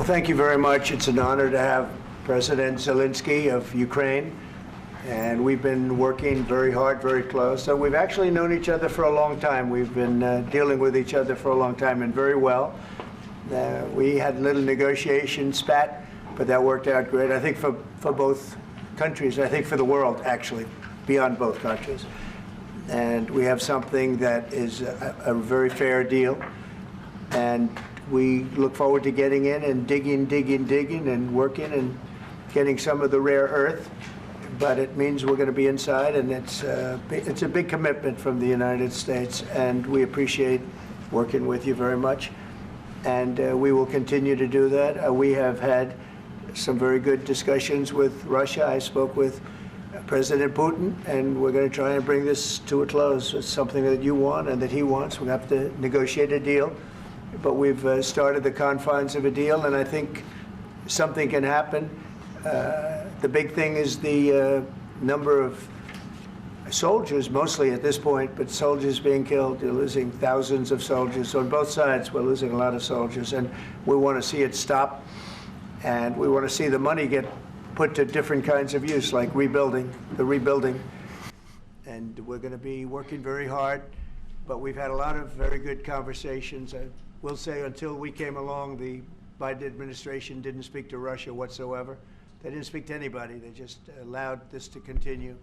Well, thank you very much. It's an honor to have President Zelenskio of Ukraine, and we've been working very hard, very close. So we've actually known each other for a long time. We've been dealing with each other for a long time, and very well. We had a little negotiation spat, but that worked out great. I think for both countries, I think for the world, actually, beyond both countries. And we have something that is a very fair deal. And we look forward to getting in and digging and working and getting some of the rare earth. But it means we're going to be inside, and it's a big commitment from the United States, and we appreciate working with you very much. And we will continue to do that. We have had some very good discussions with Russia. I spoke with President Putin, and we're going to try and bring this to a close. It's something that you want and that he wants. We have to negotiate a deal. But we've started the confines of a deal, and I think something can happen. The big thing is the number of soldiers, mostly at this point, but soldiers being killed. You're losing thousands of soldiers. On both sides, we're losing a lot of soldiers, and we want to see it stop, and we want to see the money get put to different kinds of use, like rebuilding. And we're going to be working very hard, but we've had a lot of very good conversations. I will say until we came along, the Biden administration didn't speak to Russia whatsoever. They didn't speak to anybody. They just allowed this to continue.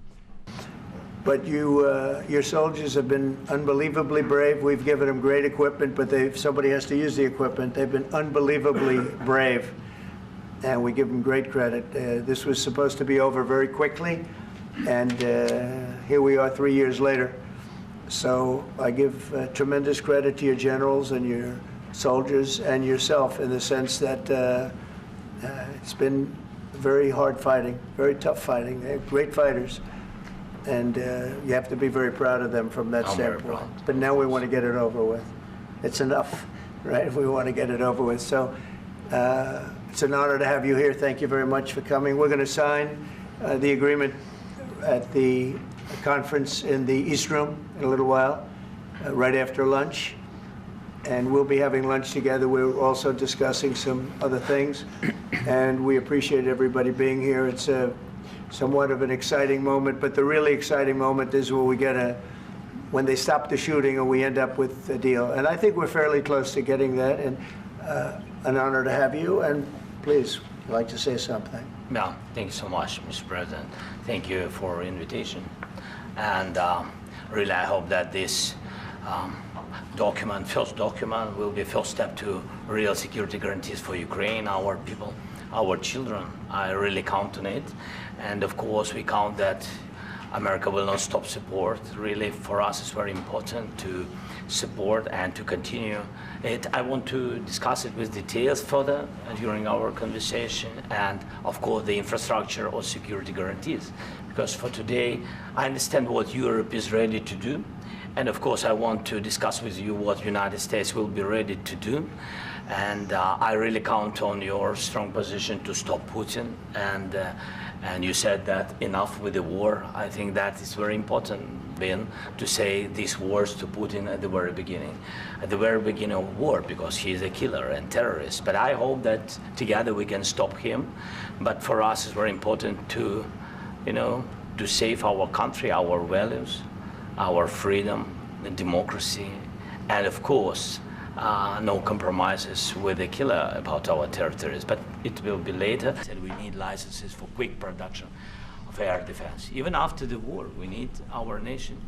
But your soldiers have been unbelievably brave. We've given them great equipment, but somebody has to use the equipment. They've been unbelievably brave, and we give them great credit. This was supposed to be over very quickly, and here we are 3 years later. So I give tremendous credit to your generals and your soldiers and yourself, in the sense that it's been very hard fighting, very tough fighting. They're great fighters, and you have to be very proud of them from that standpoint. But now we want to get it over with. It's enough, right? We want to get it over with. So it's an honor to have you here. Thank you very much for coming. We're going to sign the agreement at the conference in the East Room in a little while, right after lunch. And we'll be having lunch together. We're also discussing some other things, and we appreciate everybody being here. It's somewhat of an exciting moment, but the really exciting moment is when they stop the shooting and we end up with a deal. And I think we're fairly close to getting that, and an honor to have you. And please, you'd like to say something? Yeah, thank you so much, Mr. President. Thank you for the invitation. And really, I hope that this first document, will be a first step to real security guarantees for Ukraine, our people, our children. I really count on it. And of course, we count that America will not stop support. Really, for us, it's very important to support and to continue it. I want to discuss it with details further during our conversation, and of course, the infrastructure or security guarantees. Because for today, I understand what Europe is ready to do. And of course, I want to discuss with you what the United States will be ready to do. And I really count on your strong position to stop Putin. And you said that enough with the war. I think that is very important, Ben, to say these words to Putin at the very beginning of war, because he is a killer and terrorist. But I hope that together we can stop him. But for us, it's very important to, to save our country, our values, our freedom, the democracy, and of course, no compromises with the killer about our territories. But it will be later. And we need licenses for quick production of air defense. Even after the war, we need our nation